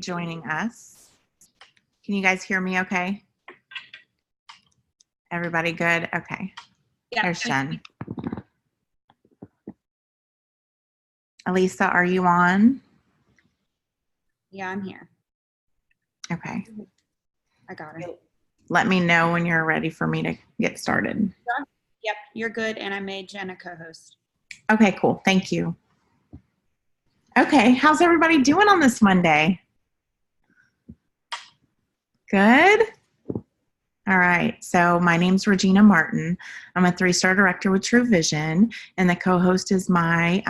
joining us. Can you guys hear me okay? Everybody good? Okay. Yeah. There's Jen. Elisa, are you on? Yeah, I'm here. Okay. I got it. Let me know when you're ready for me to get started. Yep, you're good. And I made Jen a co-host. Okay, cool. Thank you. Okay, how's everybody doing on this Monday? Good? All right, so my name's Regina Martin. I'm a 3-star director with True Vision, and the co-host is my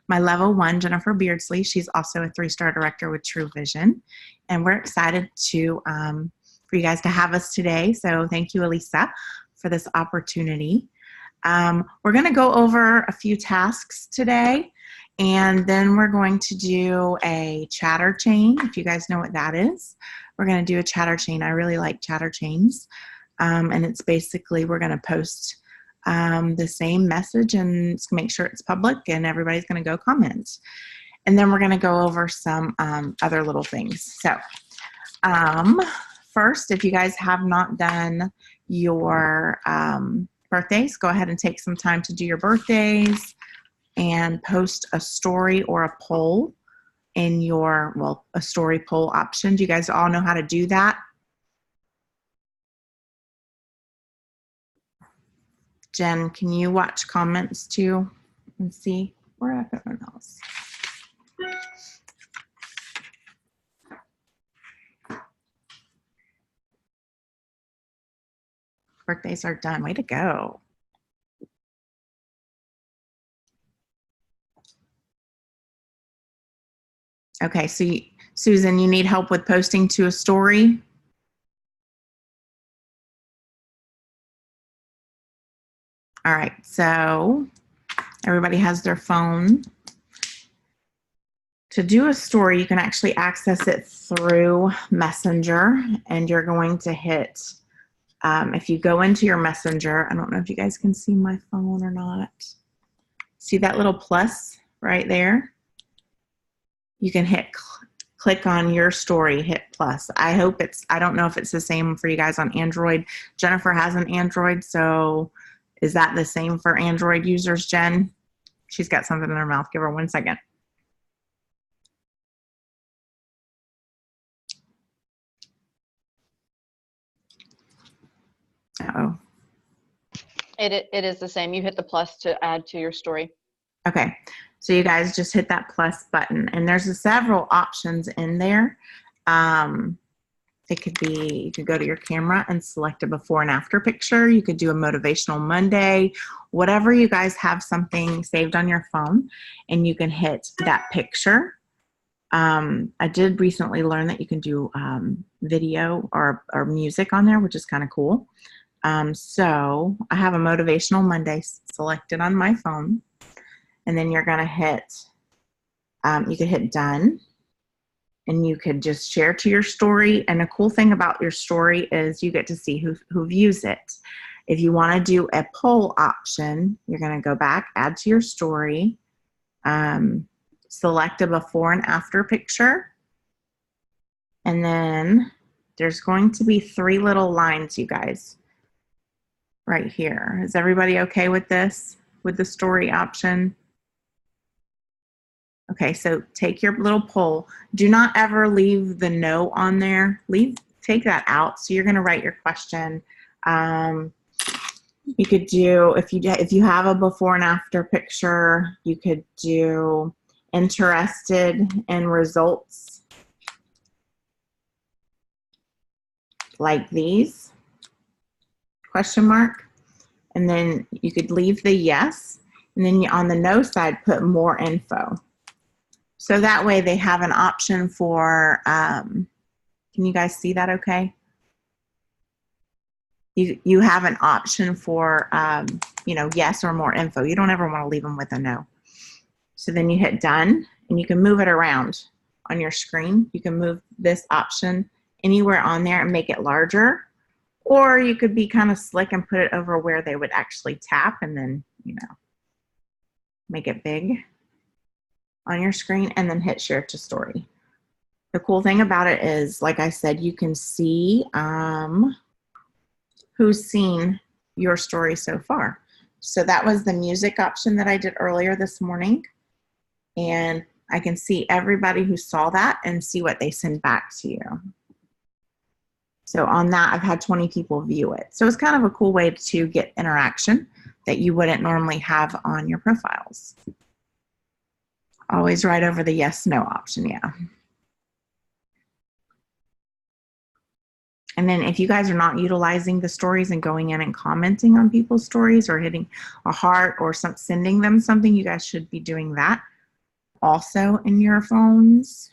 level 1, Jennifer Beardsley. She's also a 3-star director with True Vision, and we're excited to for you guys to have us today. So thank you, Elisa, for this opportunity. We're going to go over a few tasks today, and then we're going to do a chatter chain, if you guys know what that is. We're going to do a chatter chain. I really like chatter chains. And it's basically we're going to post the same message and make sure it's public, and everybody's going to go comment. And then we're going to go over some other little things. So first, if you guys have not done your birthdays, go ahead and take some time to do your birthdays and post a story or a poll in your, well, a story poll option. Do you guys all know how to do that? Jen, can you watch comments too and see where everyone else? Birthdays are done. Way to go. Okay, so Susan, you need help with posting to a story? All right, so everybody has their phone. To do a story, you can actually access it through Messenger, and you're going to hit, if you go into your Messenger, I don't know if you guys can see my phone or not. See that little plus right there? You can hit click on your story, hit plus. I don't know if it's the same for you guys on Android. Jennifer has an Android, so is that the same for Android users, Jen? She's got something in her mouth. Give her 1 second. Uh-oh. It is the same. You hit the plus to add to your story. Okay, so you guys just hit that plus button, and there's several options in there. It could be, you could go to your camera and select a before and after picture. You could do a motivational Monday, whatever you guys have something saved on your phone, and you can hit that picture. I did recently learn that you can do video or music on there, which is kind of cool. So I have a motivational Monday selected on my phone, and then you're gonna hit, you could hit done, and you could just share to your story. And the cool thing about your story is you get to see who views it. If you want to do a poll option, you're going to go back, add to your story, select a before and after picture, and then there's going to be 3 little lines, you guys, right here. Is everybody okay with this, with the story option? Okay, so take your little poll. Do not ever leave the no on there. Take that out. So you're going to write your question. You could do, if you have a before and after picture, you could do interested in results like these, question mark. And then you could leave the yes. And then on the no side, put more info. So that way they have an option for, can you guys see that okay? You have an option for, you know, yes or more info. You don't ever want to leave them with a no. So then you hit done, and you can move it around on your screen. You can move this option anywhere on there and make it larger. Or you could be kind of slick and put it over where they would actually tap, and then, you know, make it big on your screen, and then hit share to story. The cool thing about it is, like I said, you can see who's seen your story so far. So that was the music option that I did earlier this morning. And I can see everybody who saw that and see what they send back to you. So on that, I've had 20 people view it. So it's kind of a cool way to get interaction that you wouldn't normally have on your profiles. Always right over the yes, no option, yeah. And then if you guys are not utilizing the stories and going in and commenting on people's stories or hitting a heart or sending them something, you guys should be doing that also in your phones.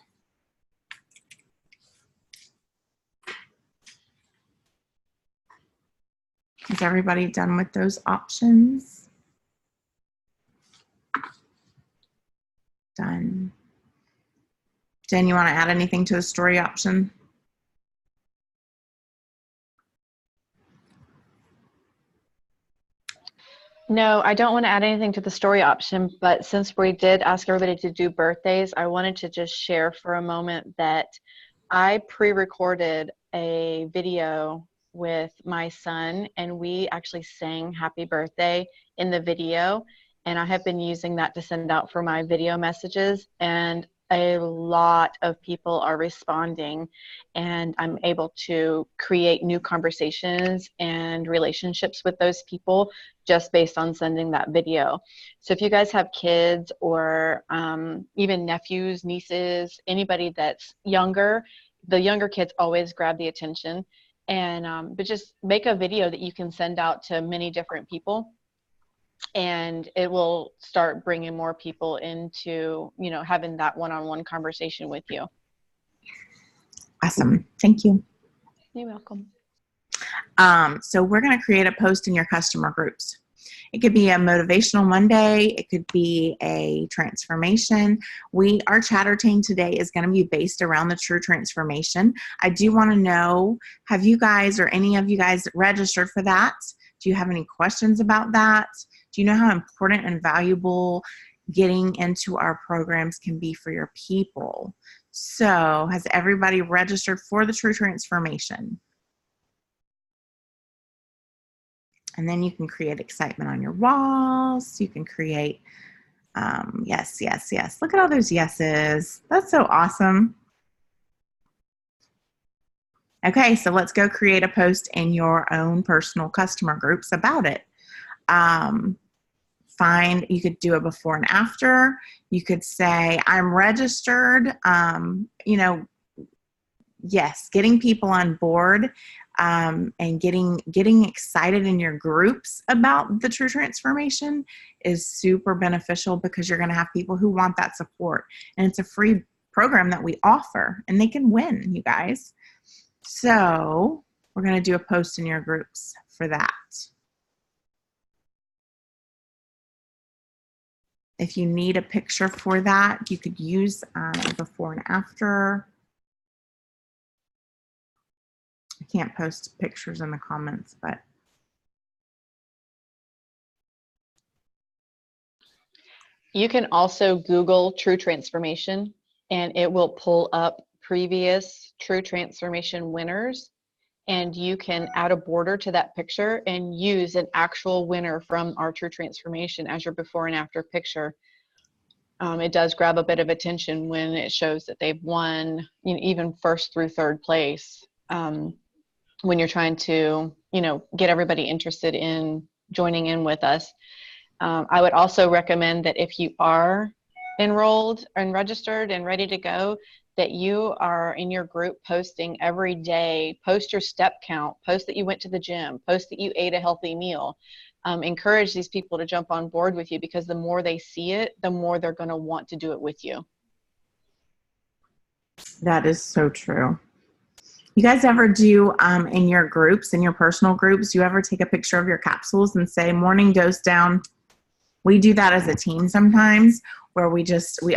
Is everybody done with those options? Done. Jen, you want to add anything to the story option? No, I don't want to add anything to the story option, but since we did ask everybody to do birthdays, I wanted to just share for a moment that I pre-recorded a video with my son, and we actually sang happy birthday in the video, and I have been using that to send out for my video messages, and a lot of people are responding, and I'm able to create new conversations and relationships with those people just based on sending that video. So if you guys have kids or even nephews, nieces, anybody that's younger, the younger kids always grab the attention. And but just make a video that you can send out to many different people, and it will start bringing more people into, you know, having that one-on-one conversation with you. Awesome. Thank you. You're welcome. So we're going to create a post in your customer groups. It could be a motivational Monday. It could be a transformation. Our Chattertain today is going to be based around the true transformation. I do want to know, have you guys or any of you guys registered for that? Do you have any questions about that? Do you know how important and valuable getting into our programs can be for your people? So has everybody registered for the true transformation? And then you can create excitement on your walls. You can create, yes, yes, yes. Look at all those yeses. That's so awesome. Okay, so let's go create a post in your own personal customer groups about it. You could do a before and after. You could say, I'm registered, you know, yes, getting people on board and getting excited in your groups about the true transformation is super beneficial because you're going to have people who want that support. And it's a free program that we offer, and they can win, you guys. So we're going to do a post in your groups for that. If you need a picture for that, you could use before and after. I can't post pictures in the comments, but. You can also Google True Transformation, and it will pull up previous True Transformation winners, and you can add a border to that picture and use an actual winner from our True Transformation as your before and after picture. It does grab a bit of attention when it shows that they've won, you know, even first through third place. When you're trying to, you know, get everybody interested in joining in with us. I would also recommend that if you are enrolled and registered and ready to go, that you are in your group posting every day. Post your step count, post that you went to the gym, post that you ate a healthy meal. Encourage these people to jump on board with you, because the more they see it, the more they're going to want to do it with you. That is so true. You guys ever do in your groups, in your personal groups, you ever take a picture of your capsules and say morning dose down? We do that as a team sometimes, where we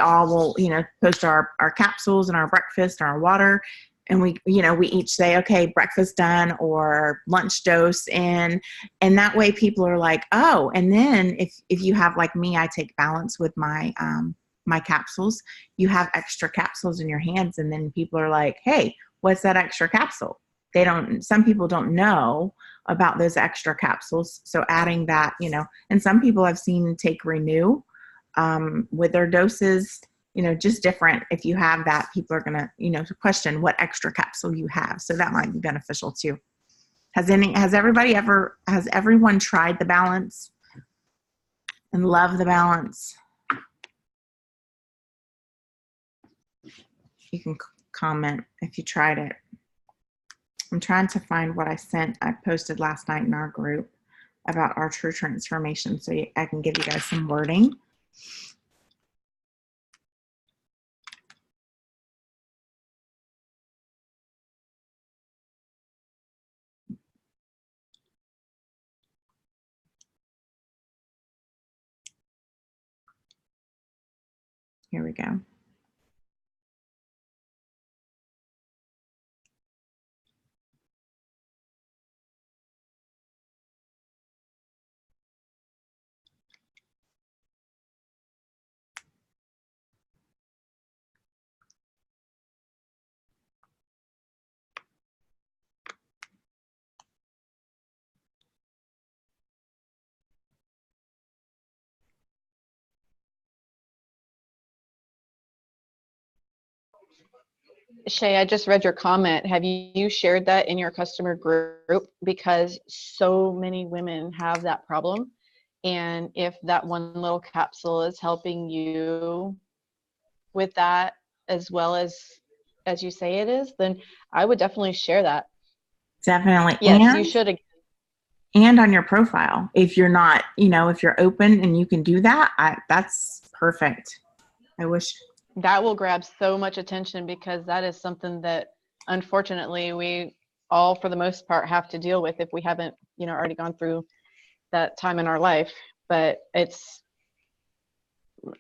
all will, you know, post our capsules and our breakfast and our water. And we each say, okay, breakfast done or lunch dose in. And that way people are like, oh, and then if you have like me, I take balance with my my capsules, you have extra capsules in your hands, and then people are like, hey, what's that extra capsule? Some people don't know about those extra capsules. So adding that, and some people I've seen take Renew with their doses, just different. If you have that, people are going to, question what extra capsule you have. So that might be beneficial too. Has everyone tried the Balance and love the Balance? You can comment if you tried it. I'm trying to find what I posted last night in our group about our True Transformation, so I can give you guys some wording. Here we go. Shay, I just read your comment. Have you shared that in your customer group? Because so many women have that problem. And if that one little capsule is helping you with that, as well as you say it is, then I would definitely share that. Definitely. Yes, you should. And on your profile, if you're not, if you're open and you can do that, that's perfect. I wish. That will grab so much attention, because that is something that unfortunately we all, for the most part, have to deal with if we haven't, already gone through that time in our life. But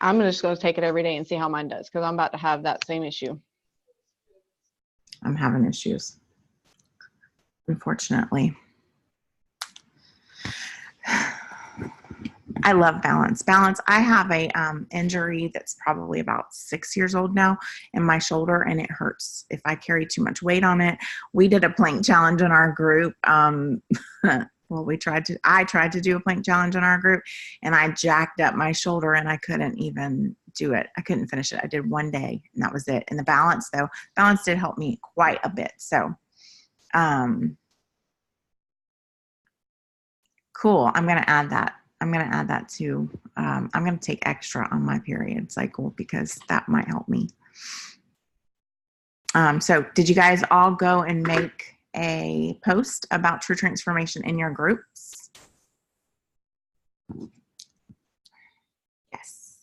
I'm just going to take it every day and see how mine does, because I'm about to have that same issue. I'm having issues, unfortunately. I love Balance. I have a injury that's probably about 6 years old now in my shoulder, and it hurts if I carry too much weight on it. We did a plank challenge in our group. Well, I tried to do a plank challenge in our group, and I jacked up my shoulder and I couldn't even do it. I couldn't finish it. I did one day and that was it. And the Balance did help me quite a bit. So, cool. I'm going to add that. To, I'm going to take extra on my period cycle, because that might help me. So did you guys all go and make a post about True Transformation in your groups? Yes.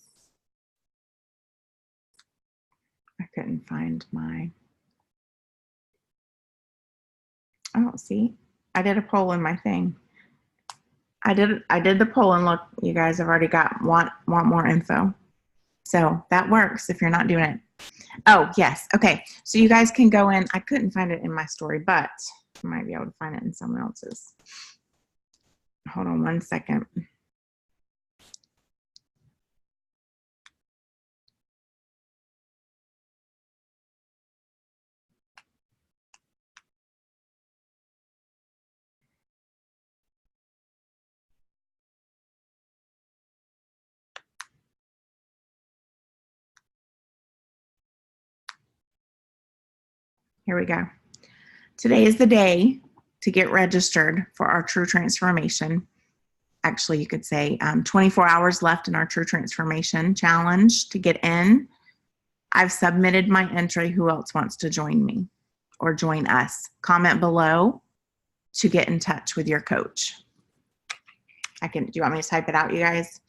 I couldn't find oh, see, I did a poll in my thing. I did the poll, and look, you guys have already want more info. So that works if you're not doing it. Oh, yes. Okay. So you guys can go in. I couldn't find it in my story, but I might be able to find it in someone else's. Hold on one second. Here we go. Today is the day to get registered for our True Transformation. Actually, you could say 24 hours left in our True Transformation Challenge to get in. I've submitted my entry. Who else wants to join me or join us? Comment below to get in touch with your coach. Do you want me to type it out, you guys?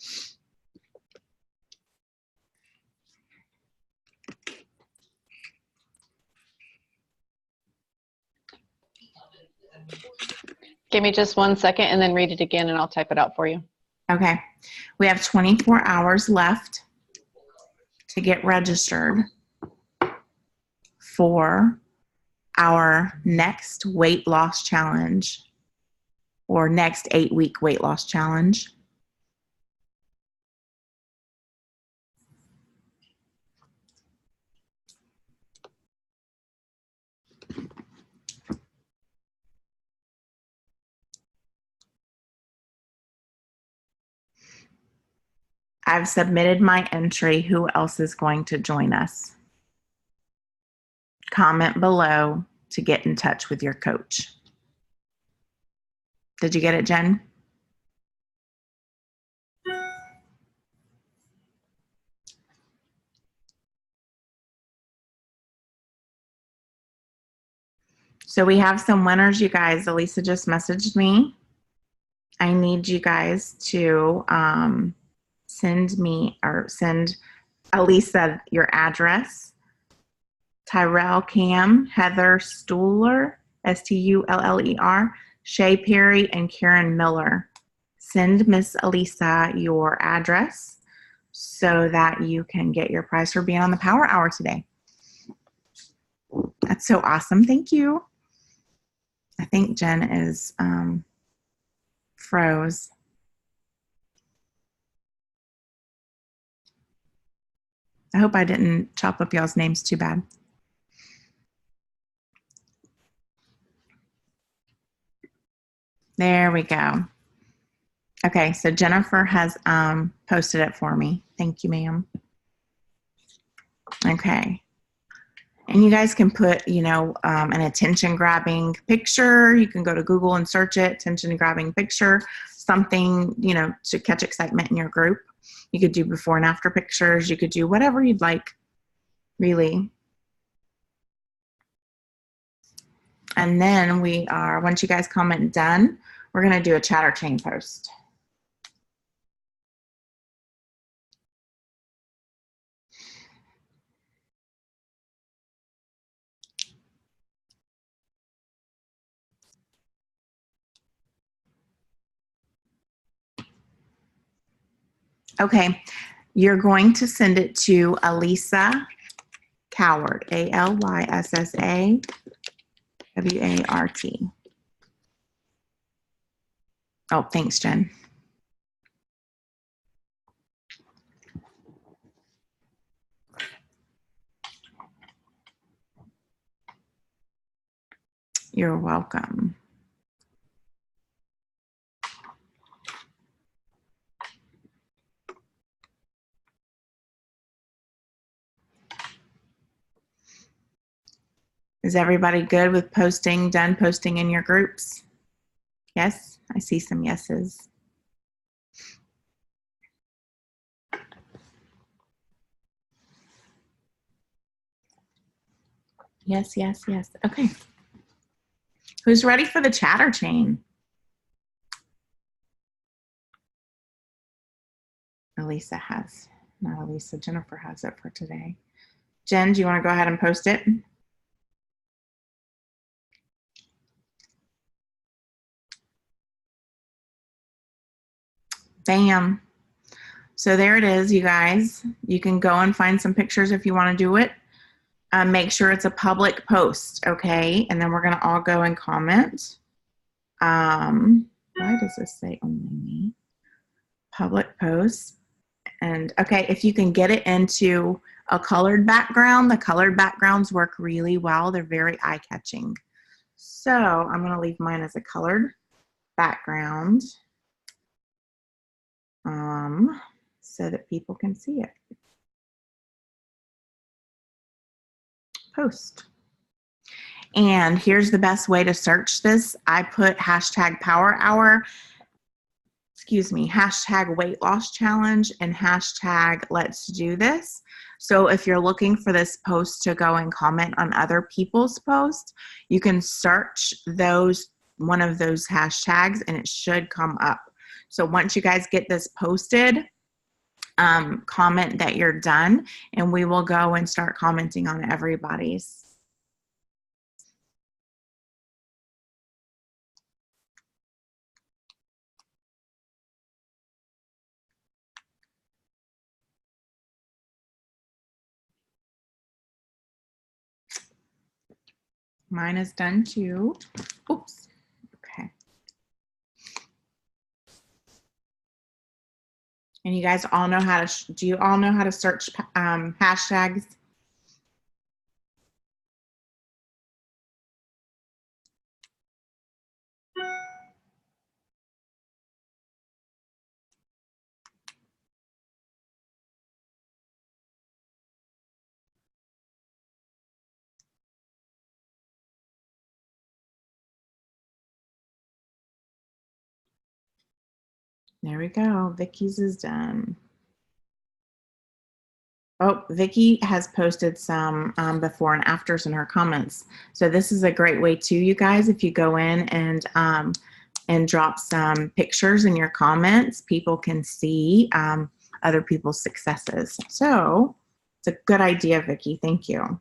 Give me just 1 second and then read it again, and I'll type it out for you. Okay. We have 24 hours left to get registered for our next weight loss challenge, or next 8-week weight loss challenge. I've submitted my entry. Who else is going to join us? Comment below to get in touch with your coach. Did you get it, Jen? So we have some winners, you guys. Elisa just messaged me. I need you guys to send Elisa your address. Tyrell Cam, Heather Stuller, Stuller, Shay Perry, and Karen Miller. Send Miss Elisa your address so that you can get your prize for being on the Power Hour today. That's so awesome. Thank you. I think Jen is froze. I hope I didn't chop up y'all's names too bad. There we go. Okay, so Jennifer has posted it for me. Thank you, ma'am. Okay. And you guys can put, an attention grabbing picture. You can go to Google and search it, attention grabbing picture, something, to catch excitement in your group. You could do before and after pictures. You could do whatever you'd like, really. And then once you guys comment done, we're going to do a chatter chain post. Okay, you're going to send it to Alyssa Cowart, ALYSSAWART. Oh, thanks, Jen. You're welcome. Is everybody good with done posting in your groups? Yes, I see some yeses. Yes, yes, yes. Okay. Who's ready for the chatter chain? Elisa has, not Elisa, Jennifer has it for today. Jen, do you want to go ahead and post it? Bam. So there it is, you guys. You can go and find some pictures if you want to do it. Make sure it's a public post, okay? And then we're going to all go and comment. Why does this say only me? Public post. And okay, if you can get it into a colored background, the colored backgrounds work really well. They're very eye-catching. So I'm going to leave mine as a colored background so that people can see it. Post. And here's the best way to search this. I put hashtag Power Hour, hashtag weight loss challenge, and hashtag let's do this. So if you're looking for this post to go and comment on other people's posts, you can search one of those hashtags and it should come up. So once you guys get this posted, comment that you're done and we will go and start commenting on everybody's. Mine is done too. Oops. Okay. And you guys all know how to, do you all know how to search hashtags? There we go. Vicky's is done. Oh, Vicky has posted some before and afters in her comments. So this is a great way too, you guys, if you go in and drop some pictures in your comments, people can see other people's successes. So it's a good idea, Vicky. Thank you.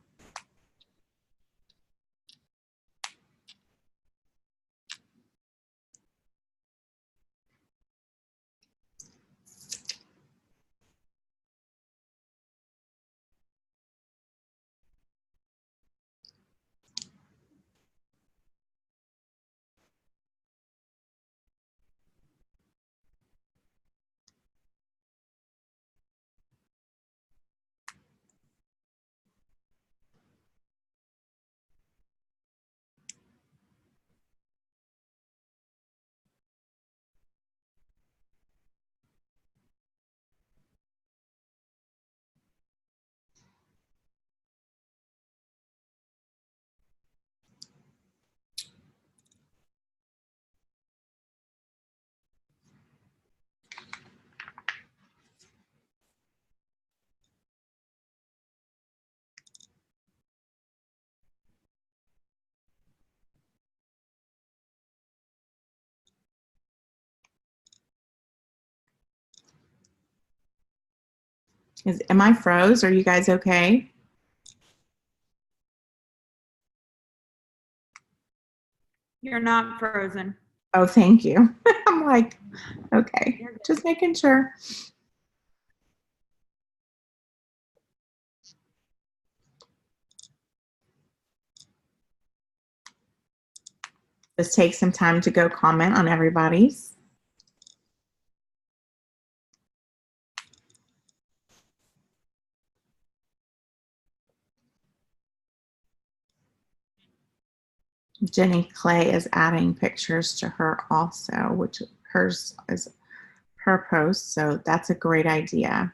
Am I froze? Are you guys okay? You're not frozen. Oh, thank you. I'm like, okay, just making sure. Just take some time to go comment on everybody's. Jenny Clay is adding pictures to her also, which hers is her post. So that's a great idea.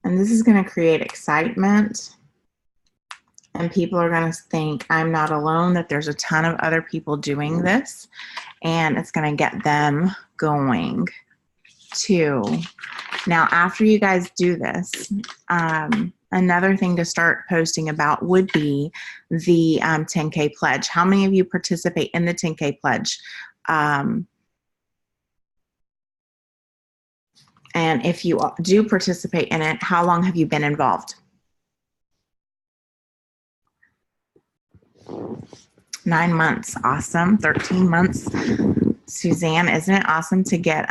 And this is going to create excitement. And people are going to think I'm not alone, that there's a ton of other people doing this. And it's going to get them going too. Now, after you guys do this, another thing to start posting about would be the 10K pledge. How many of you participate in the 10K pledge? And if you do participate in it, how long have you been involved? 9 months. Awesome. 13 months. Suzanne, isn't it awesome to get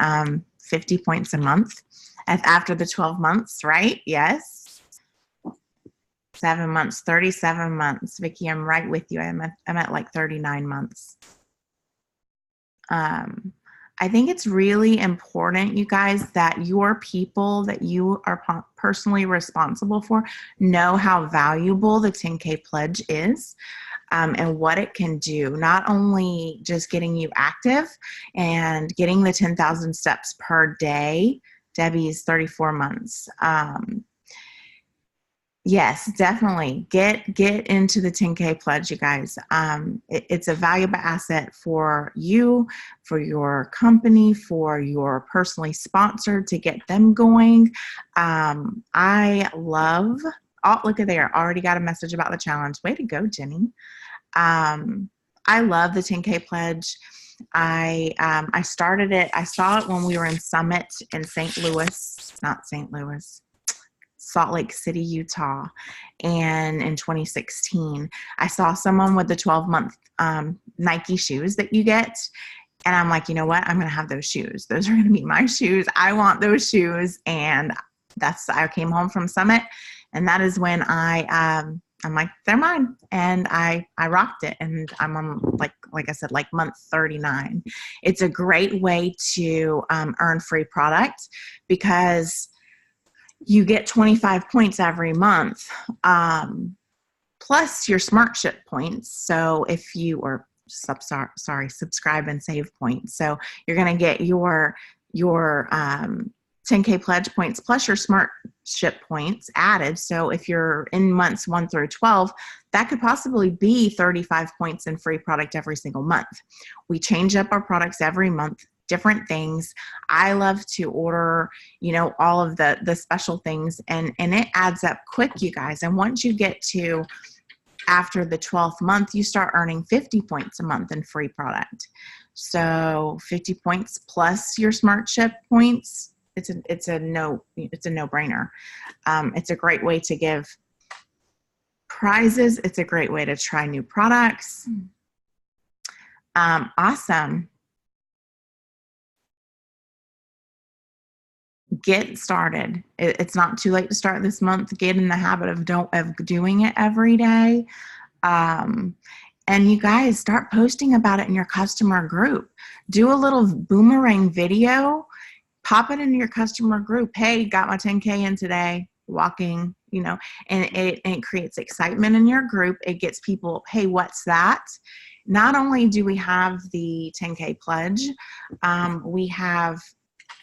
50 points a month after the 12 months, right? Yes. 7 months, 37 months. Vicki, I'm right with you. I'm at like 39 months. I think it's really important, you guys, that your people that you are personally responsible for know how valuable the 10K pledge is. And what it can do, not only just getting you active and getting the 10,000 steps per day. Debbie's 34 months. Yes, definitely get into the 10K pledge, you guys. It's a valuable asset for you, for your company, for your personally sponsored to get them going. I love, oh, look at there, already got a message about the challenge. Way to go, Jenny. I love the 10K pledge. I started it. I saw it when we were in Summit in Salt Lake City, Utah, and in 2016. I saw someone with the 12-month Nike shoes that you get, and I'm like, you know what? I'm going to have those shoes. Those are going to be my shoes. I want those shoes, and I came home from Summit, and that is when I'm like, they're mine. And I rocked it. And I'm on, like I said, like month 39. It's a great way to earn free product because you get 25 points every month, plus your Smart Ship points. So if you or subscribe and save points. So you're going to get your 10K pledge points plus your Smart Ship points added. So if you're in months 1 through 12, that could possibly be 35 points in free product every single month. We change up our products every month, different things. I love to order, all of the special things, and it adds up quick, you guys. And once you get to after the 12th month, you start earning 50 points a month in free product. So 50 points plus your Smart Ship points. It's a no-brainer. It's a great way to give prizes. It's a great way to try new products. Awesome. Get started. It's not too late to start this month. Get in the habit of doing it every day. And you guys start posting about it in your customer group. Do a little boomerang video. Pop it into your customer group. Hey, got my 10K in today, walking, and it creates excitement in your group. It gets people, hey, what's that? Not only do we have the 10K pledge,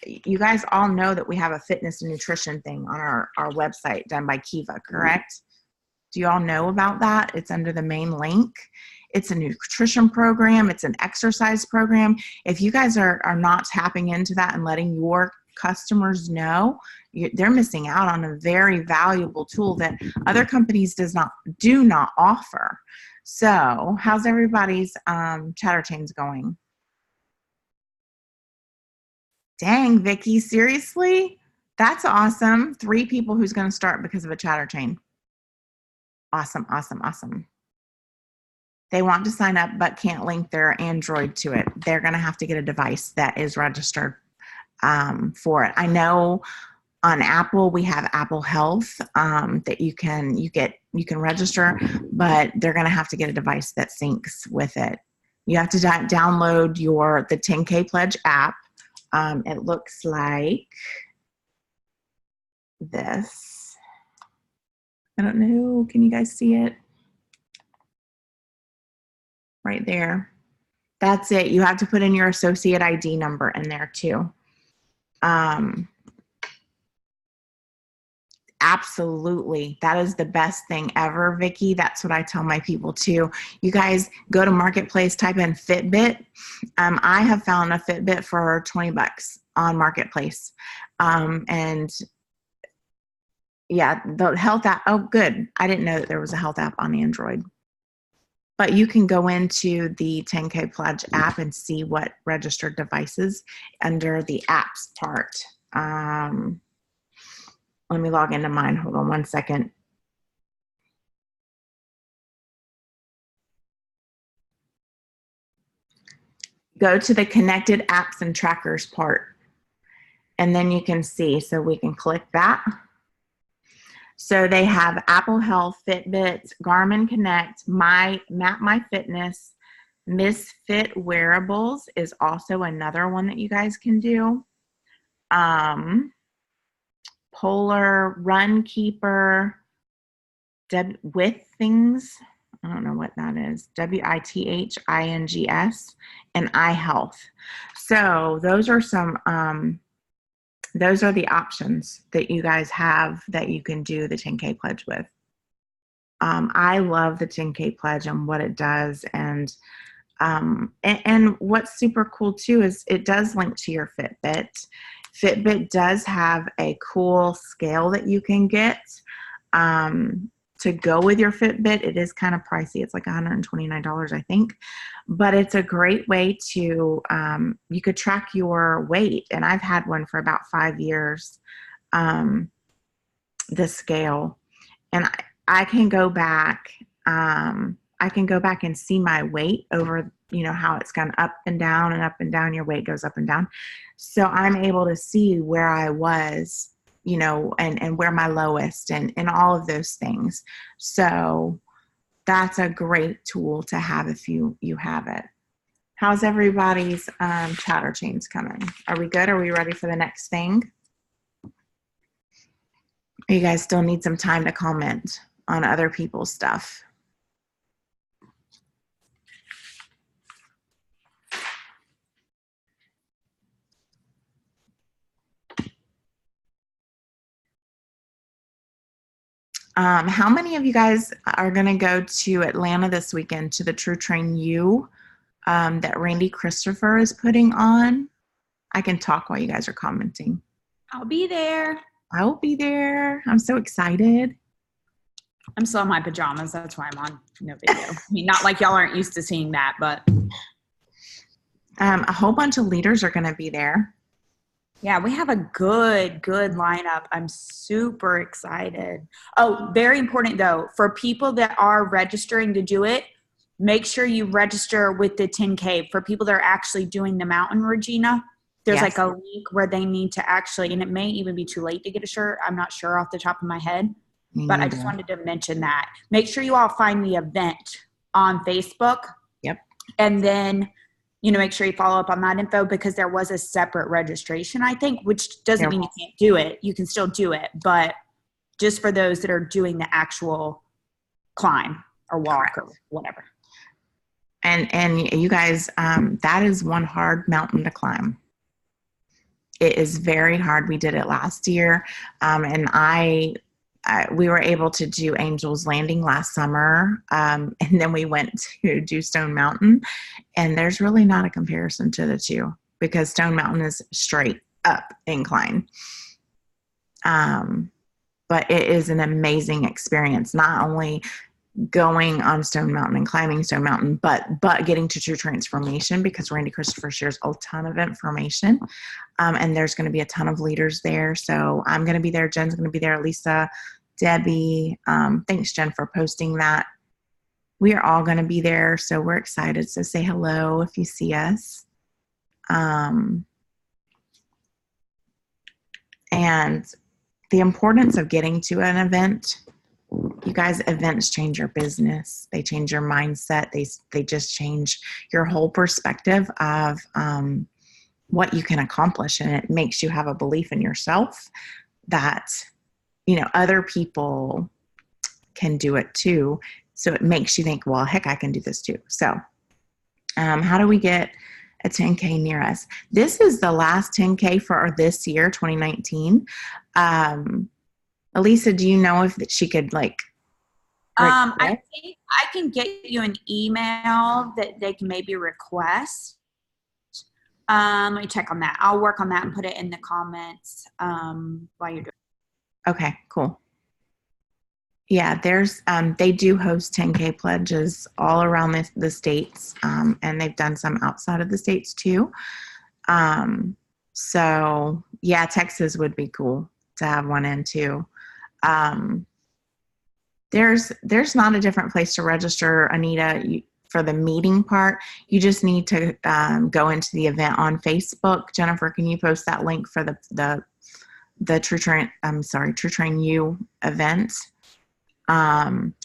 you guys all know that we have a fitness and nutrition thing on our website done by Kiva, correct? Do you all know about that? It's under the main link. It's a nutrition program. It's an exercise program. If you guys are not tapping into that and letting your customers know, they're missing out on a very valuable tool that other companies do not offer. So how's everybody's chatter chains going? Dang, Vicki, seriously? That's awesome. 3 people who's going to start because of a chatter chain. Awesome, awesome, awesome. They want to sign up but can't link their Android to it. They're going to have to get a device that is registered for it. I know on Apple we have Apple Health that you can register, but they're going to have to get a device that syncs with it. You have to download the 10K Pledge app. It looks like this. I don't know. Can you guys see it? Right there. That's it. You have to put in your associate ID number in there too. Absolutely. That is the best thing ever, Vicki. That's what I tell my people too. You guys go to Marketplace, type in Fitbit. I have found a Fitbit for $20 on Marketplace. And yeah, the health app. Oh, good. I didn't know that there was a health app on Android. But you can go into the 10K Pledge app and see what registered devices under the apps part. Let me log into mine. Hold on 1 second. Go to the connected apps and trackers part. And then you can see, so we can click that. So they have Apple Health, Fitbit, Garmin Connect, Map My Fitness, Misfit Wearables is also another one that you guys can do. Polar, Runkeeper, With Things, I don't know what that is, WITHINGS, and iHealth. So those are some, those are the options that you guys have that you can do the 10K Pledge with. I love the 10K Pledge and what it does. And what's super cool too is it does link to your Fitbit. Fitbit does have a cool scale that you can get to go with your Fitbit. It is kind of pricey. It's like $129, I think. But it's a great way to, you could track your weight. And I've had one for about 5 years, the scale. And I can go back, and see my weight over, how it's gone up and down and up and down. Your weight goes up and down. So I'm able to see where I was, and where my lowest and all of those things. So that's a great tool to have if you have it. How's everybody's chatter chains coming? Are we good? Are we ready for the next thing? You guys still need some time to comment on other people's stuff. How many of you guys are going to go to Atlanta this weekend to the True Train U that Randy Christopher is putting on? I can talk while you guys are commenting. I'll be there. I will be there. I'm so excited. I'm still in my pajamas. That's why I'm on no video. I mean, not like y'all aren't used to seeing that, but. A whole bunch of leaders are going to be there. Yeah, we have a good lineup. I'm super excited. Oh, very important though, for people that are registering to do it, make sure you register with the 10K. For people that are actually doing the mountain, Regina, there's Yes. like a link where they need to actually, and it may even be too late to get a shirt. I'm not sure off the top of my head, but I just wanted to mention that. Make sure you all find the event on Facebook. Yep. And then make sure you follow up on that info, because there was a separate registration, I think, which doesn't mean you can't do it. You can still do it, but just for those that are doing the actual climb or walk or whatever. And you guys, that is one hard mountain to climb. It is very hard. We did it last year, and we were able to do Angel's Landing last summer, and then we went to do Stone Mountain, and there's really not a comparison to the two, because Stone Mountain is straight up incline. But it is an amazing experience, not only going on Stone Mountain and climbing Stone Mountain, but getting to True Transformation, because Randy Christopher shares a ton of information, and there's going to be a ton of leaders there. So I'm going to be there. Jen's going to be there. Lisa, Debbie. Thanks, Jen, for posting that. We are all going to be there, so we're excited. So say hello if you see us. And the importance of getting to an event. You guys, events change your business. They change your mindset. They just change your whole perspective of what you can accomplish. And it makes you have a belief in yourself that, other people can do it too. So it makes you think, well, heck, I can do this too. So how do we get a 10K near us? This is the last 10K for this year, 2019. Elisa, do you know if she could I think I can get you an email that they can maybe request. Let me check on that. I'll work on that and put it in the comments while you're doing it. Okay, cool. Yeah, there's they do host 10K pledges all around the states, and they've done some outside of the states too. So yeah, Texas would be cool to have one in too. There's not a different place to register, Anita, for the meeting part. You just need to go into the event on Facebook. Jennifer, can you post that link for the True Train U event?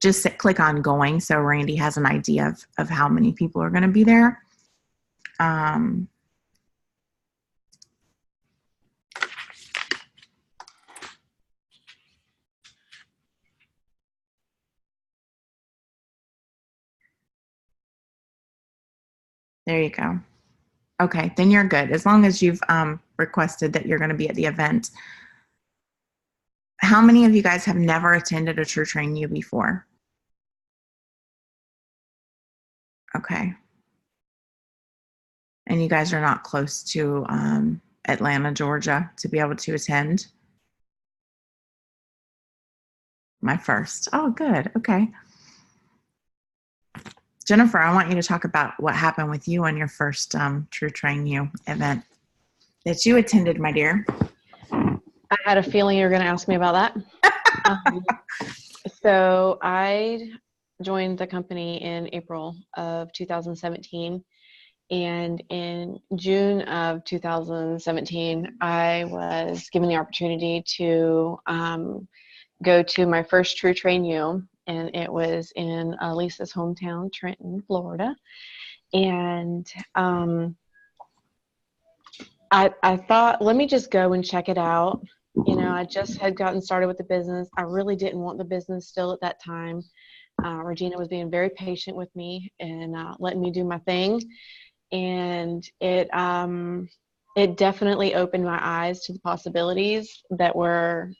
Just click on going, so Randy has an idea of how many people are going to be there. There you go. Okay, then you're good. As long as you've requested that you're going to be at the event. How many of you guys have never attended a True Train U before? Okay. And you guys are not close to Atlanta, Georgia to be able to attend? My first. Oh, good. Okay. Jennifer, I want you to talk about what happened with you on your first True Train U event that you attended, my dear. I had a feeling you were going to ask me about that. So I joined the company in April of 2017. And in June of 2017, I was given the opportunity to go to my first True Train U, and it was in Lisa's hometown, Trenton, Florida. And I thought, let me just go and check it out. I just had gotten started with the business. I really didn't want the business still at that time. Regina was being very patient with me and letting me do my thing. And it definitely opened my eyes to the possibilities that were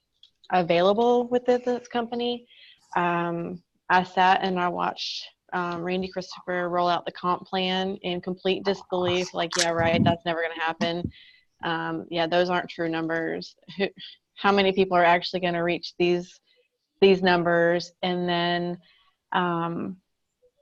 available with this company. I sat and I watched Randy Christopher roll out the comp plan in complete disbelief, like, yeah, right, that's never going to happen. Yeah, those aren't true numbers. How many people are actually going to reach these numbers? And then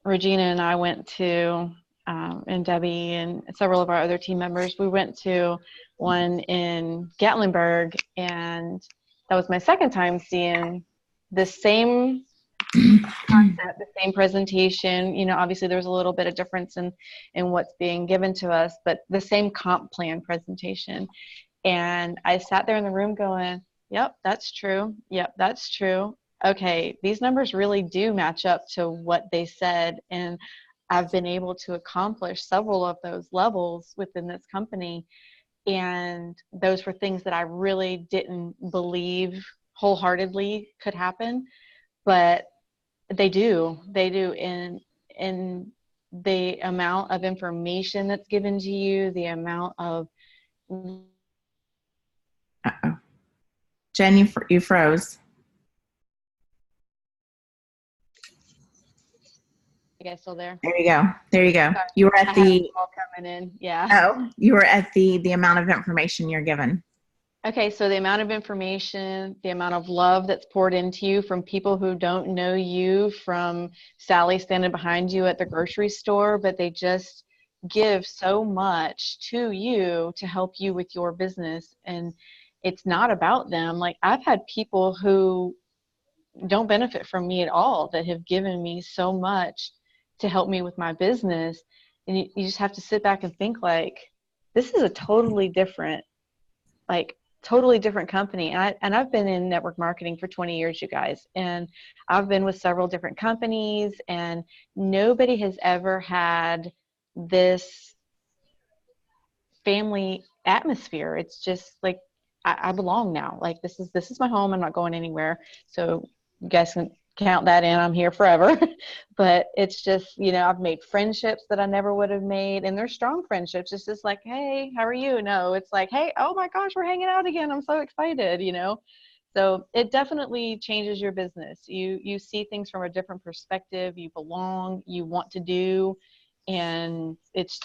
Regina and I went to, and Debbie and several of our other team members, we went to one in Gatlinburg, and that was my second time seeing the same concept, the same presentation. Obviously there's a little bit of difference in what's being given to us, but the same comp plan presentation. And I sat there in the room going, yep, that's true. Yep, that's true. Okay, these numbers really do match up to what they said. And I've been able to accomplish several of those levels within this company. And those were things that I really didn't believe wholeheartedly could happen, but they do. And the amount of information that's given to you, the amount of Uh-oh. Jen, you froze. you guys still there? There you go. There you go. Sorry. You were I at had a the call coming in. Yeah. you were at the amount of information you're given. Okay, so the amount of information, the amount of love that's poured into you from people who don't know you, from Sally standing behind you at the grocery store, but they just give so much to you to help you with your business. And it's not about them. Like, I've had people who don't benefit from me at all that have given me so much to help me with my business. And you just have to sit back and think, like, this is a totally different company. And I've been in network marketing for 20 years, you guys, and I've been with several different companies, and nobody has ever had this family atmosphere. It's just like, I belong now. Like, this is my home. I'm not going anywhere. So you guys can count that in. I'm here forever. But it's just, I've made friendships that I never would have made, and they're strong friendships. It's just like, hey, how are you? No, it's like, hey, oh my gosh, we're hanging out again. I'm so excited, So it definitely changes your business. You see things from a different perspective. You belong, you want to do, and it's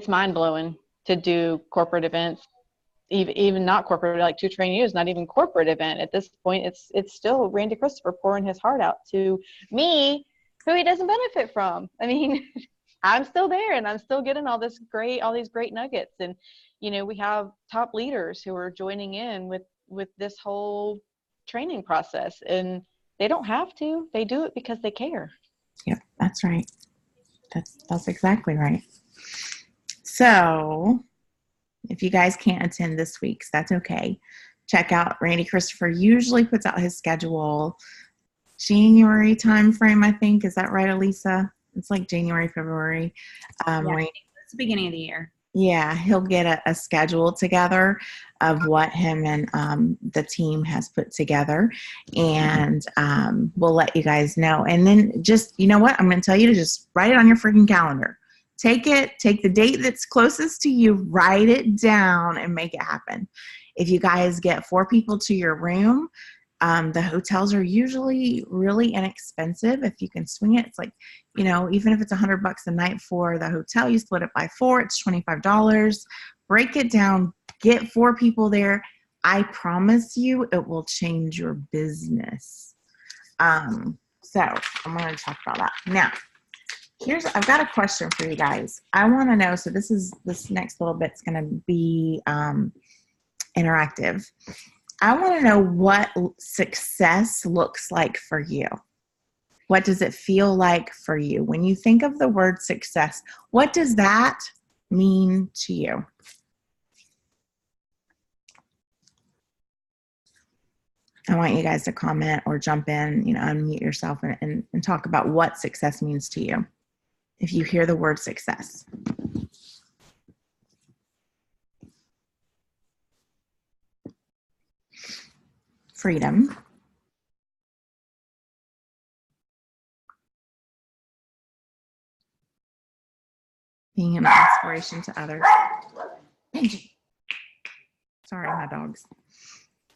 mind blowing to do corporate events. Even not corporate, like 2 Train You is not even corporate event at this point. It's still Randy Christopher pouring his heart out to me, who he doesn't benefit from. I mean, I'm still there, and I'm still getting all these great nuggets. And we have top leaders who are joining in with this whole training process, and they don't have to. They do it because they care. Yep, that's right. That's exactly right. So if you guys can't attend this week's, that's okay. Check out Randy Christopher. Usually puts out his schedule January timeframe, I think. Is that right, Elisa? It's like January, February. Yeah, Randy, it's the beginning of the year. Yeah, he'll get a schedule together of what him and the team has put together, and we'll let you guys know. And then just, you know what? I'm going to tell you to just write it on your freaking calendar. Take the date that's closest to you, write it down, and make it happen. If you guys get 4 people to your room, the hotels are usually really inexpensive. If you can swing it, it's like, even if it's $100 a night for the hotel, you split it by 4, it's $25. Break it down, get 4 people there. I promise you it will change your business. So I'm going to talk about that. Now, I've got a question for you guys. I want to know, so this next little bit's going to be interactive. I want to know what success looks like for you. What does it feel like for you? When you think of the word success, what does that mean to you? I want you guys to comment or jump in, unmute yourself and talk about what success means to you if you hear the word success. freedom. Being an inspiration to others. Benji. Sorry, my dogs.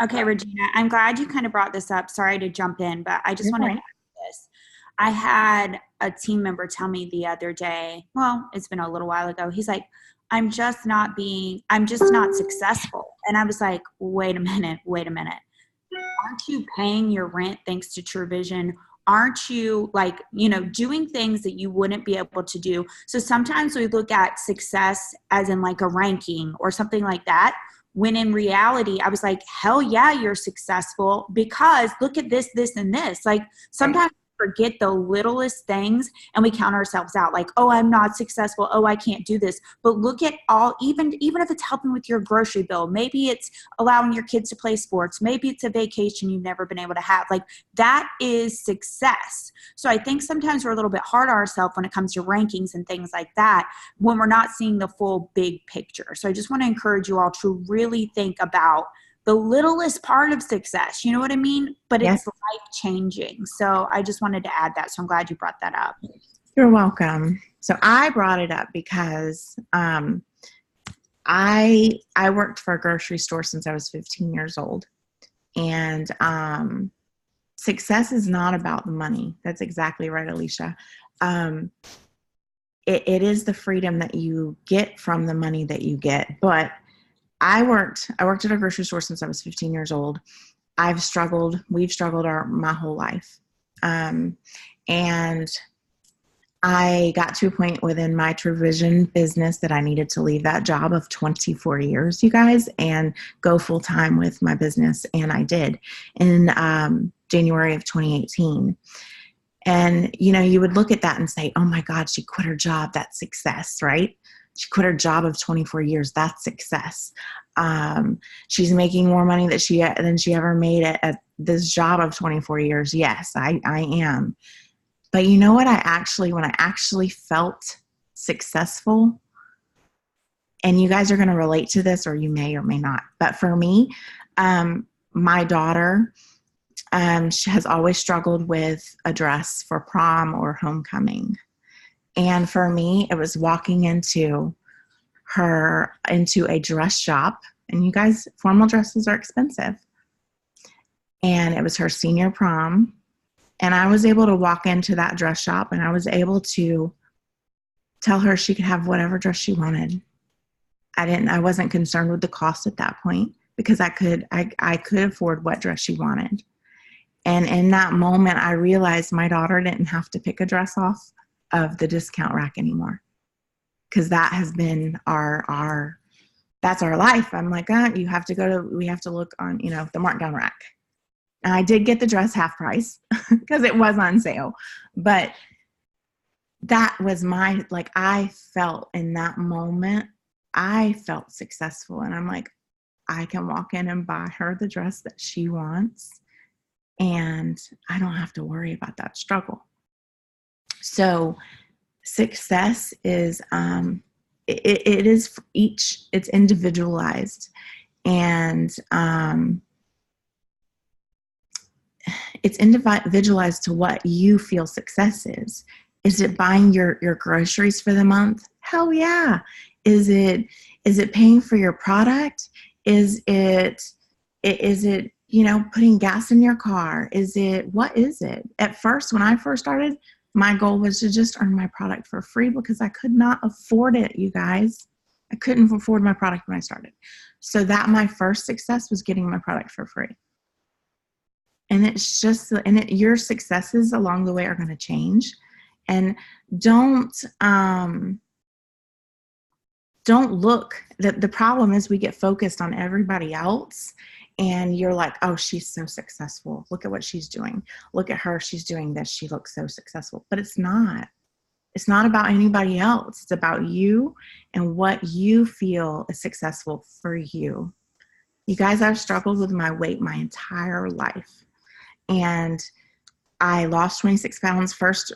Okay, Regina, I'm glad you kind of brought this up. Sorry to jump in, but I just You're want to fine. add this. I had a team member tell me the other day, well, it's been a little while ago. He's like, I'm just not successful. And I was like, wait a minute. Aren't you paying your rent thanks to True Vision? Aren't you doing things that you wouldn't be able to do? So sometimes we look at success as in like a ranking or something like that. When in reality, I was like, hell yeah, you're successful because look at this, this, and this. Like sometimes we forget the littlest things and we count ourselves out like, oh, I'm not successful. Oh, I can't do this. But look at all, even if it's helping with your grocery bill, maybe it's allowing your kids to play sports. Maybe it's a vacation you've never been able to have. Like that is success. So I think sometimes we're a little bit hard on ourselves when it comes to rankings and things like that when we're not seeing the full big picture. So I just want to encourage you all to really think about the littlest part of success. You know what I mean? But Yes. it's life-changing. So I just wanted to add that. So I'm glad you brought that up. You're welcome. So I brought it up because I worked for a grocery store since I was 15 years old. And success is not about the money. That's exactly right, Alicia. It is the freedom that you get from the money that you get. But I worked at a grocery store since I was 15 years old. We've struggled my whole life. And I got to a point within my True Vision business that I needed to leave that job of 24 years, you guys, and go full time with my business. And I did in January of 2018. And, you would look at that and say, oh my God, she quit her job. That's success, right? She quit her job of 24 years. That's success. She's making more money than she ever made at this job of 24 years. Yes, I am. But you know what when I actually felt successful, and you guys are going to relate to this, or you may or may not. But for me, my daughter, she has always struggled with a dress for prom or homecoming. And for me, it was walking into a dress shop. And you guys, formal dresses are expensive. And it was her senior prom. And I was able to walk into that dress shop and I was able to tell her she could have whatever dress she wanted. I wasn't concerned with the cost at that point because I could afford what dress she wanted. And in that moment, I realized my daughter didn't have to pick a dress off of the discount rack anymore. Because that has been that's our life. I'm like, we have to look on, the markdown rack. And I did get the dress half price because it was on sale. But that was I felt in that moment, I felt successful. And I'm like, I can walk in and buy her the dress that she wants. And I don't have to worry about that struggle. So success is, it is for it's individualized. And it's individualized to what you feel success is. Is it buying your groceries for the month? Hell yeah. Is it paying for your product? Is it putting gas in your car? What is it? At first, when I first started, my goal was to just earn my product for free because I could not afford it, you guys. I couldn't afford my product when I started. So my first success was getting my product for free. And it's just, your successes along the way are going to change. And don't look, the problem is we get focused on everybody else and you're like, oh, she's so successful. Look at what she's doing. Look at her. She's doing this. She looks so successful. But it's not. It's not about anybody else. It's about you and what you feel is successful for you. You guys, I've struggled with my weight my entire life. And I lost 26 pounds first,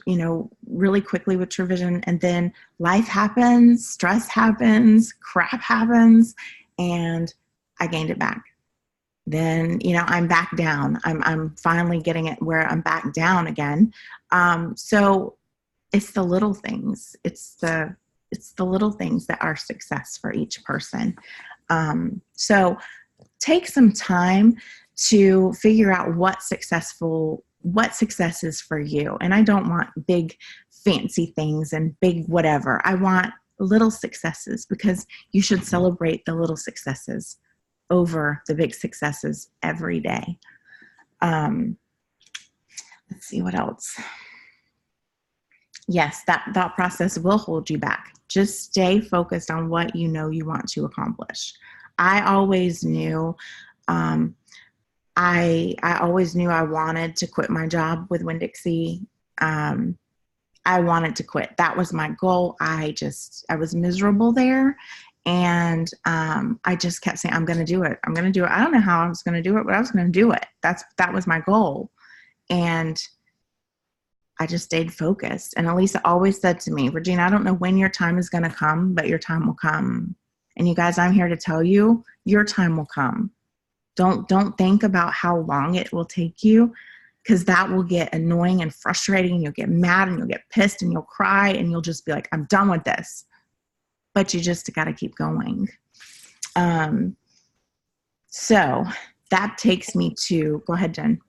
really quickly with True Vision. And then life happens, stress happens, crap happens, and I gained it back. then, I'm back down. I'm finally getting it where I'm back down again. So it's the little things. It's the little things that are success for each person. So take some time to figure out what success is for you. And I don't want big fancy things and big whatever. I want little successes, because you should celebrate the little successes over the big successes every day. Let's see what else. Yes, that thought process will hold you back. Just stay focused on what you know you want to accomplish. I always knew, I always knew I wanted to quit my job with Winn-Dixie. I wanted to quit. That was my goal. I was miserable there. And I just kept saying, I'm going to do it. I'm going to do it. I don't know how I was going to do it, but I was going to do it. That was my goal. And I just stayed focused. And Elisa always said to me, Regina, I don't know when your time is going to come, but your time will come. And you guys, I'm here to tell you, your time will come. Don't think about how long it will take you, because that will get annoying and frustrating, and you'll get mad and you'll get pissed and you'll cry and you'll just be like, I'm done with this. But you just got to keep going. So that takes me to, go ahead, Jen.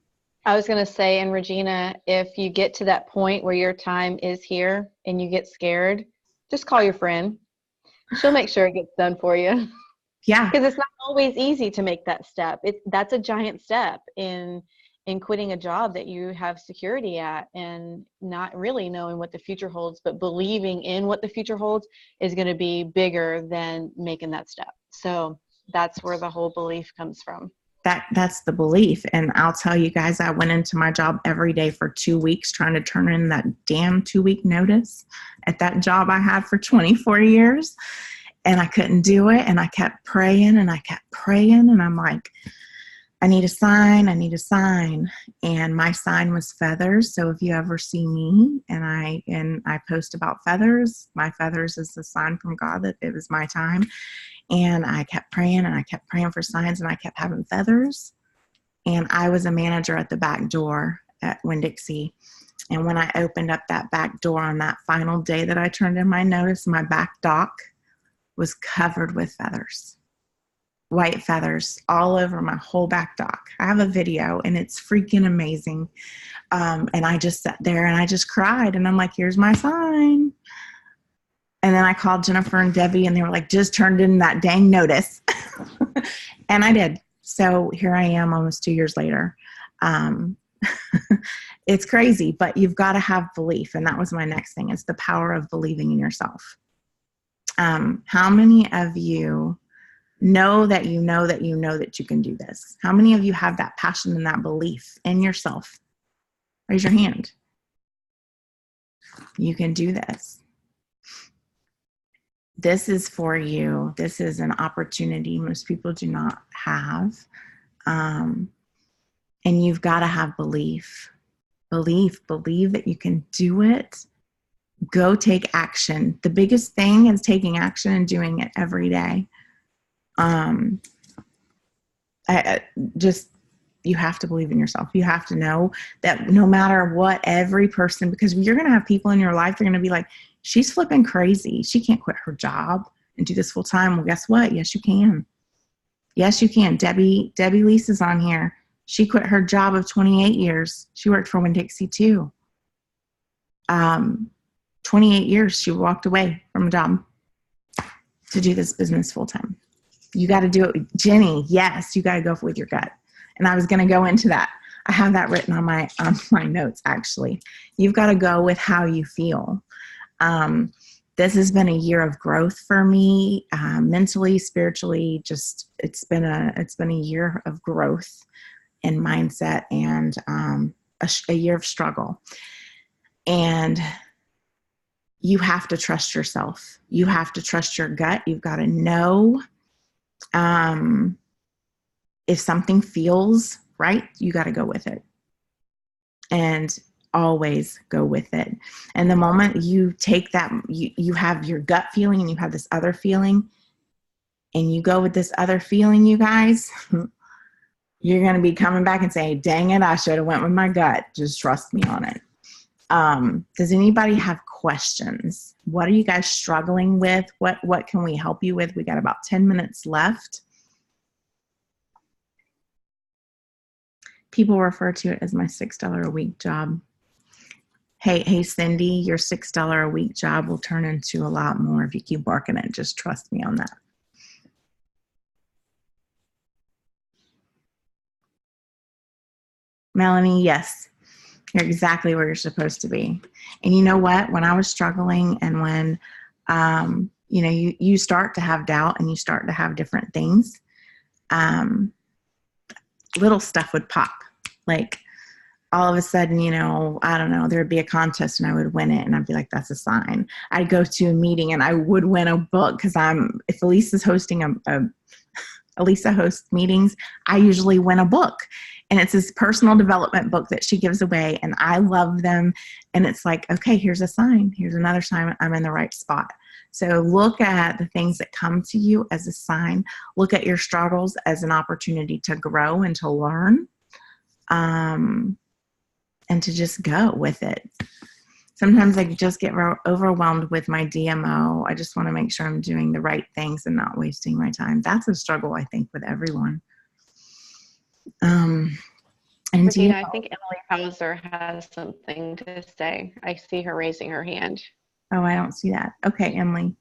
I was going to say, and Regina, if you get to that point where your time is here and you get scared, just call your friend. She'll make sure it gets done for you. Yeah. Because it's not always easy to make that step. That's a giant step in quitting a job that you have security at, and not really knowing what the future holds, but believing in what the future holds is going to be bigger than making that step. So that's where the whole belief comes from. That's the belief. And I'll tell you guys, I went into my job every day for 2 weeks trying to turn in that damn 2-week notice at that job I had for 24 years. And I couldn't do it. And I kept praying and I kept praying. And I'm like, I need a sign. And my sign was feathers. So if you ever see me and I post about feathers, my feathers is the sign from God that it was my time. And I kept praying and I kept praying for signs, and I kept having feathers. And I was a manager at the back door at Winn-Dixie. And when I opened up that back door on that final day that I turned in my notice, my back dock was covered with feathers. White feathers all over my whole back dock. I have a video and it's freaking amazing. And I just sat there and I just cried, and I'm like, here's my sign. And then I called Jennifer and Debbie, and they were like, just turned in that dang notice. And I did. So here I am almost 2 years later. It's crazy, but you've got to have belief. And that was my next thing, is the power of believing in yourself. How many of you know that you know that you know that you can do this? How many of you have that passion and that belief in yourself? Raise your hand. You can do this. This is for you. This is an opportunity most people do not have. And you've got to have belief. Believe that you can do it. Go take action. The biggest thing is taking action and doing it every day. You have to believe in yourself. You have to know that no matter what, every person, because you're going to have people in your life, they're going to be like, she's flipping crazy. She can't quit her job and do this full time. Well, guess what? Yes, you can. Yes, you can. Debbie Lisa's on here. She quit her job of 28 years. She worked for Winn-Dixie too. 28 years she walked away from a job to do this business full time. You got to do it. Jenny, yes, you got to go with your gut. And I was going to go into that. I have that written on my notes, actually. You've got to go with how you feel. This has been a year of growth for me, mentally, spiritually. Just it's been a year of growth in mindset, and a year of struggle. And you have to trust yourself. You have to trust your gut. You've got to know if something feels right, you got to go with it. And always go with it. And the moment you take that, you have your gut feeling and you have this other feeling, and you go with this other feeling, you guys, you're going to be coming back and saying, dang it, I should have went with my gut. Just trust me on it. Does anybody have questions? What are you guys struggling with? What can we help you with? We got about 10 minutes left. People refer to it as my $6 a week job. Hey, Cindy, your $6 a week job will turn into a lot more if you keep working it. Just trust me on that. Melanie, yes, you're exactly where you're supposed to be. And you know what? When I was struggling and when, you start to have doubt and you start to have different things, little stuff would pop. Like all of a sudden, I don't know, there'd be a contest and I would win it and I'd be like, that's a sign. I'd go to a meeting and I would win a book because if Elisa's hosting Elisa hosts meetings, I usually win a book. And it's this personal development book that she gives away and I love them. And it's like, okay, here's a sign. Here's another sign I'm in the right spot. So look at the things that come to you as a sign. Look at your struggles as an opportunity to grow and to learn. And to just go with it. Sometimes I just get overwhelmed with my DMO. I just want to make sure I'm doing the right things and not wasting my time. That's a struggle, I think, with everyone. And Regina, I think Emily Hauser has something to say. I see her raising her hand. Oh, I don't see that. Okay, Emily.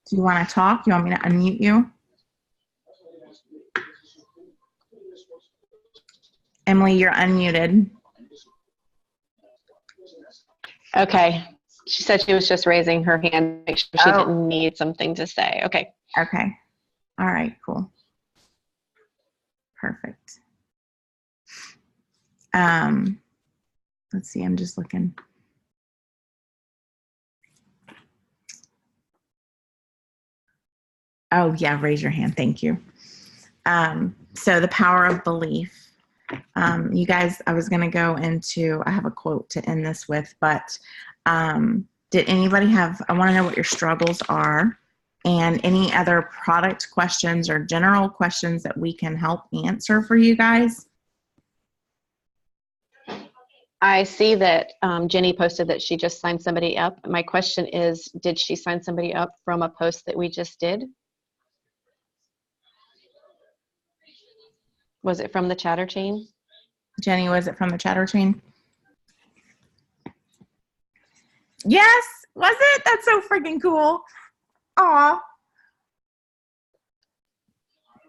Do you want to talk? You want me to unmute you? Emily, you're unmuted. Okay. She said she was just raising her hand. Make sure she didn't need something to say. Okay. Okay. All right, cool. Perfect. Let's see, I'm just looking. Oh, yeah, raise your hand. Thank you. So the power of belief. You guys, I was going to go into, I have a quote to end this with, but did anybody I want to know what your struggles are and any other product questions or general questions that we can help answer for you guys. I see that Jenny posted that she just signed somebody up. My question is, did she sign somebody up from a post that we just did? Was it from the chatter chain? Jenny, was it from the chatter chain? Yes, was it? That's so freaking cool. Aw.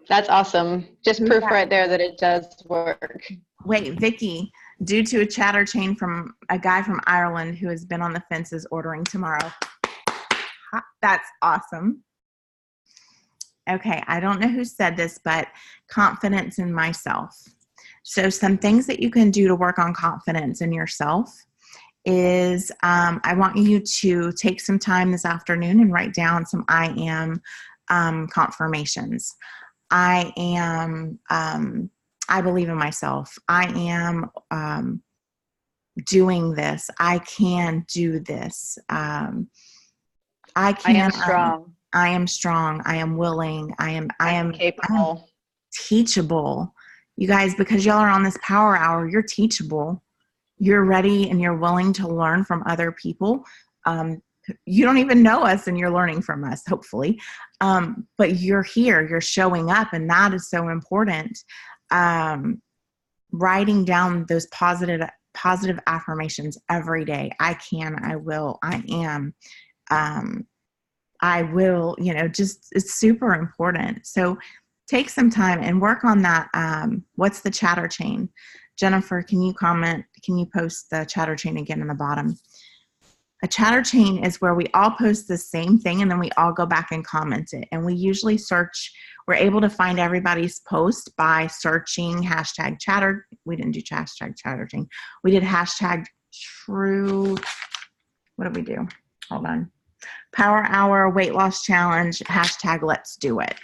That's awesome. Just proof right there that it does work. Wait, Vicky, due to a chatter chain from a guy from Ireland who has been on the fences ordering tomorrow. That's awesome. Okay, I don't know who said this, but confidence in myself. So some things that you can do to work on confidence in yourself is I want you to take some time this afternoon and write down some I am confirmations. I am, I believe in myself. I am doing this. I can do this. I am strong. I am strong. I am willing. I am capable. I am teachable. You guys, because y'all are on this power hour, you're teachable. You're ready and you're willing to learn from other people. You don't even know us and you're learning from us, hopefully. But you're here, you're showing up, and that is so important. Writing down those positive affirmations every day. I can, I will, I am. I will, it's super important. So take some time and work on that. What's the chatter chain? Jennifer, can you post the chatter chain again in the bottom? A chatter chain is where we all post the same thing and then we all go back and comment it. And we usually we're able to find everybody's post by searching hashtag chatter. We didn't do hashtag chatter chain. We did hashtag true. What did we do? Hold on. Power Hour Weight Loss Challenge, hashtag let's do it.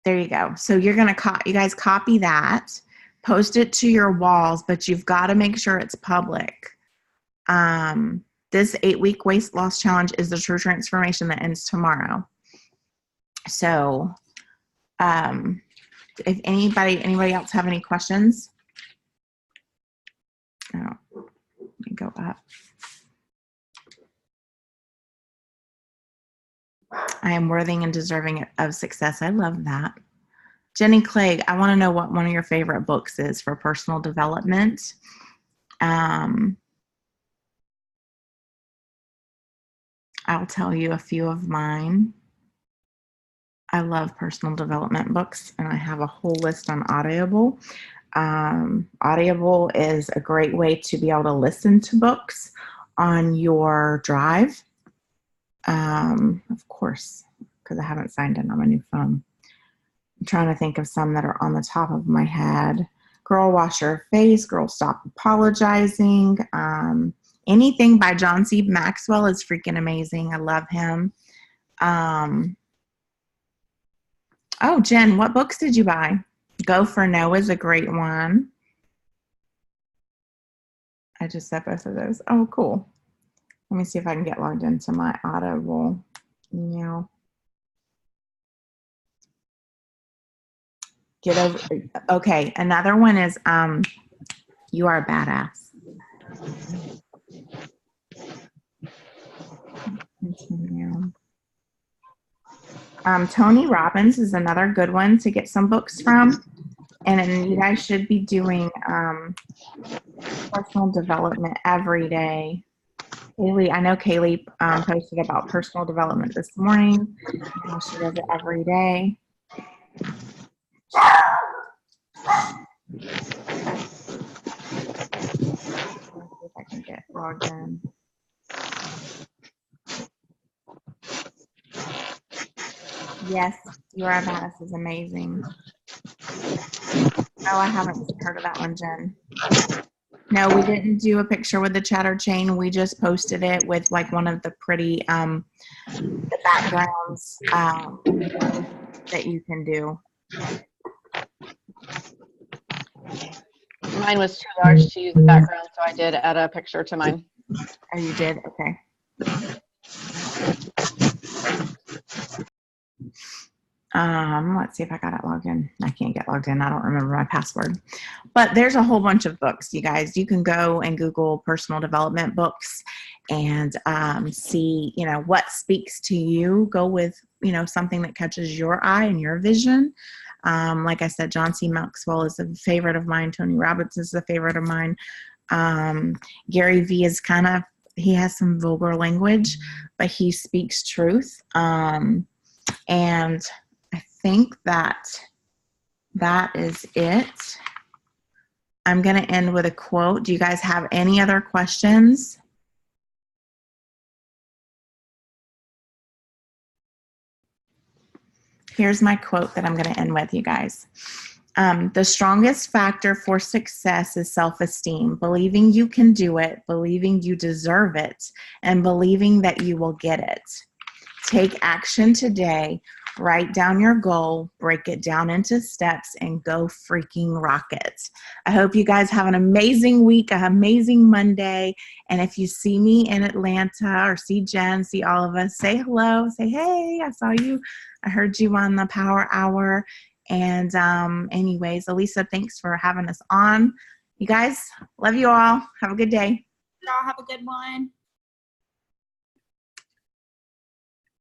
There you go. So you're going to you guys copy that, post it to your walls, but you've got to make sure it's public. This 8-week weight loss challenge is the true transformation that ends tomorrow. So, if anybody else have any questions? Oh, let me go up. I am worthy and deserving of success. I love that. Jenny Clegg, I want to know what one of your favorite books is for personal development. I'll tell you a few of mine. I love personal development books, and I have a whole list on Audible. Audible is a great way to be able to listen to books on your drive. Of course, because I haven't signed in on my new phone. I'm trying to think of some that are on the top of my head. Girl, Wash Your Face, Girl, Stop Apologizing. Anything by John C. Maxwell is freaking amazing. I love him. Oh, Jen, what books did you buy? Go for No is a great one. I just said both of those. Oh, cool. Let me see if I can get logged into my Audible email. Okay, another one is You Are a Badass. Continue. Tony Robbins is another good one to get some books from. And then you guys should be doing personal development every day. Kaylee, I know Kaylee posted about personal development this morning. She does it every day. Let's see if I can get logged in. Yes, You Are a Badass is amazing. Oh, I haven't heard of that one, Jen. No, we didn't do a picture with the chatter chain. We just posted it with like one of the pretty the backgrounds that you can do. Mine was too large to use the background, so I did add a picture to mine. Oh, you did? Okay. Let's see if I got it logged in. I can't get logged in. I don't remember my password. But there's a whole bunch of books, you guys. You can go and Google personal development books and see, what speaks to you. Go with, something that catches your eye and your vision. Like I said, John C. Maxwell is a favorite of mine. Tony Robbins is a favorite of mine. Gary Vee is he has some vulgar language, but he speaks truth. And I think that is it. I'm going to end with a quote. Do you guys have any other questions? Here's my quote that I'm going to end with, you guys. The strongest factor for success is self-esteem, believing you can do it, believing you deserve it, and believing that you will get it. Take action today. Write down your goal, break it down into steps, and go freaking rock it. I hope you guys have an amazing week, an amazing Monday. And if you see me in Atlanta or see Jen, see all of us, say hello, say, hey, I saw you. I heard you on the Power Hour. And anyways, Elisa, thanks for having us on. You guys, love you all. Have a good day. Y'all have a good one.